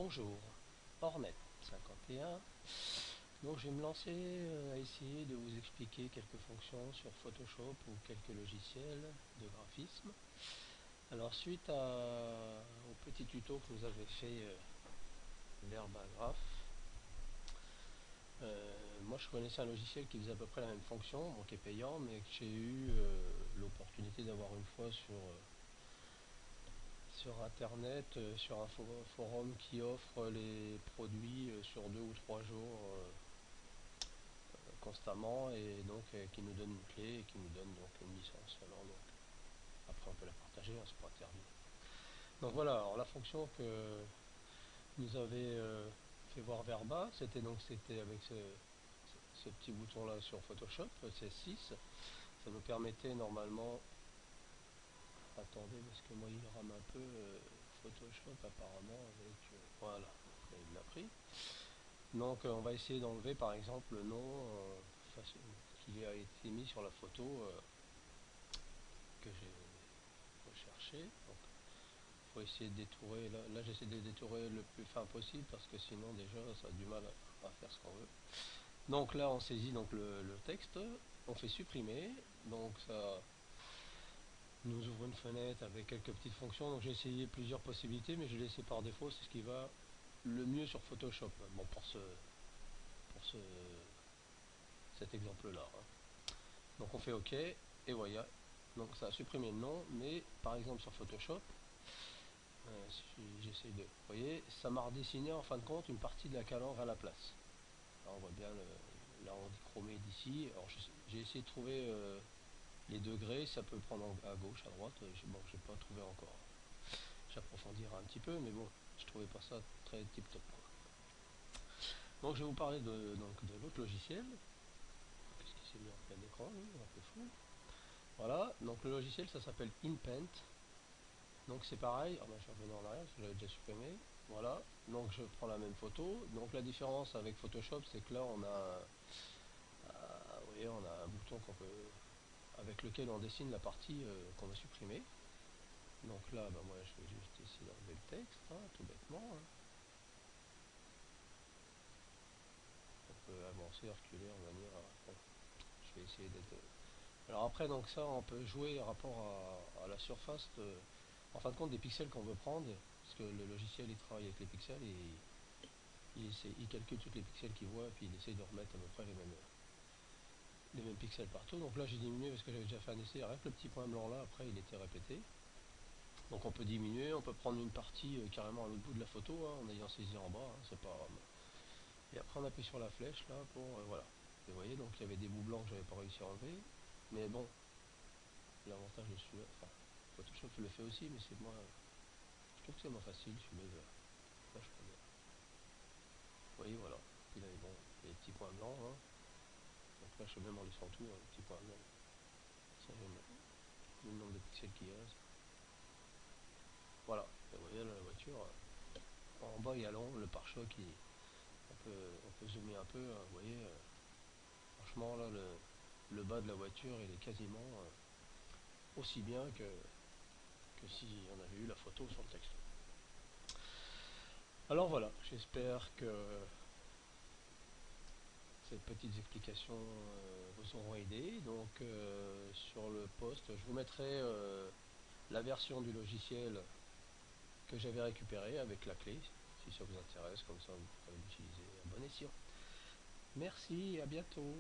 Bonjour, Hornet 51. Donc je vais me lancer à essayer de vous expliquer quelques fonctions sur Photoshop ou quelques logiciels de graphisme. Alors au petit tuto que nous avait fait Verbagraph, moi je connaissais un logiciel qui faisait à peu près la même fonction, bon, qui est payant, mais que j'ai eu l'opportunité d'avoir une fois sur internet, sur un forum qui offre les produits sur 2 ou 3 jours constamment, et donc qui nous donne une clé et qui nous donne donc une licence. Alors donc après on peut la partager, hein, c'est pas interdit. Donc voilà, alors la fonction que nous avait fait voir Verba, c'était avec ce petit bouton là sur Photoshop, C6. Ça nous permettait normalement, attendez parce que moi il rame un peu, Photoshop apparemment avec, voilà, il l'a pris. Donc on va essayer d'enlever par exemple le nom qui a été mis sur la photo que j'ai recherché. Donc il faut essayer de détourer, là j'essaie de détourer le plus fin possible parce que sinon déjà ça a du mal à faire ce qu'on veut. Donc là on saisit donc le texte, on fait supprimer, donc ça nous ouvre une fenêtre avec quelques petites fonctions. Donc j'ai essayé plusieurs possibilités, mais j'ai laissé par défaut, c'est ce qui va le mieux sur Photoshop, bon, pour cet exemple là, hein. Donc on fait OK, et voilà, donc ça a supprimé le nom. Mais par exemple sur Photoshop, si j'essaie de, vous voyez, ça m'a redessiné en fin de compte une partie de la calandre à la place. Alors on voit bien l'arrondi chromé d'ici. Alors j'ai essayé de trouver les degrés, ça peut prendre à gauche, à droite. Bon, j'ai pas trouvé encore, j'approfondirai un petit peu, mais bon, je trouvais pas ça très tip top, quoi. Donc je vais vous parler de l'autre logiciel. Qu'est-ce qui s'est mis en plein écran, lui, un peu fou. Voilà, donc le logiciel ça s'appelle InPaint. Donc c'est pareil, je vais revenir en arrière parce que j'avais déjà supprimé. Voilà, donc je prends la même photo. Donc la différence avec Photoshop, c'est que là on a, vous voyez, on a un bouton avec lequel on dessine la partie qu'on va supprimer. Donc là, moi je vais juste essayer d'enlever le texte, hein, tout bêtement, hein. On peut avancer, reculer, revenir. Bon, je vais essayer d'être. Alors après, donc ça, on peut jouer en rapport à la surface, en fin de compte, des pixels qu'on veut prendre, parce que le logiciel il travaille avec les pixels et il calcule tous les pixels qu'il voit, puis il essaye de remettre à peu près les mêmes pixels partout. Donc là j'ai diminué parce que j'avais déjà fait un essai, avec le petit point blanc là, après il était répété. Donc on peut diminuer, on peut prendre une partie carrément à l'autre bout de la photo, hein, en ayant saisi en bas, hein, c'est pas. Et après on appuie sur la flèche là pour, voilà. Et vous voyez, donc il y avait des bouts blancs que j'avais pas réussi à enlever, mais bon, l'avantage de celui-là, enfin, Photoshop le fait aussi, mais c'est moins, je trouve que c'est moins facile celui-là. Là je peux. Vous voyez, voilà. Puis là, bon, il y a des petits points blancs, hein. Donc là, je sais même en laissant tout, un petit point blanc. Ça, le nombre de pixels qu'il y a. Voilà. Et vous voyez, là, la voiture, en bas, il y a le pare-choc, on peut zoomer un peu, hein, vous voyez. Franchement, là, le bas de la voiture, il est quasiment aussi bien que si on avait eu la photo sur le texte. Alors voilà, j'espère que ces petites explications vous auront aidé. Donc sur le post, je vous mettrai la version du logiciel que j'avais récupéré avec la clé, si ça vous intéresse, comme ça vous pourrez l'utiliser à bon escient. Merci et à bientôt.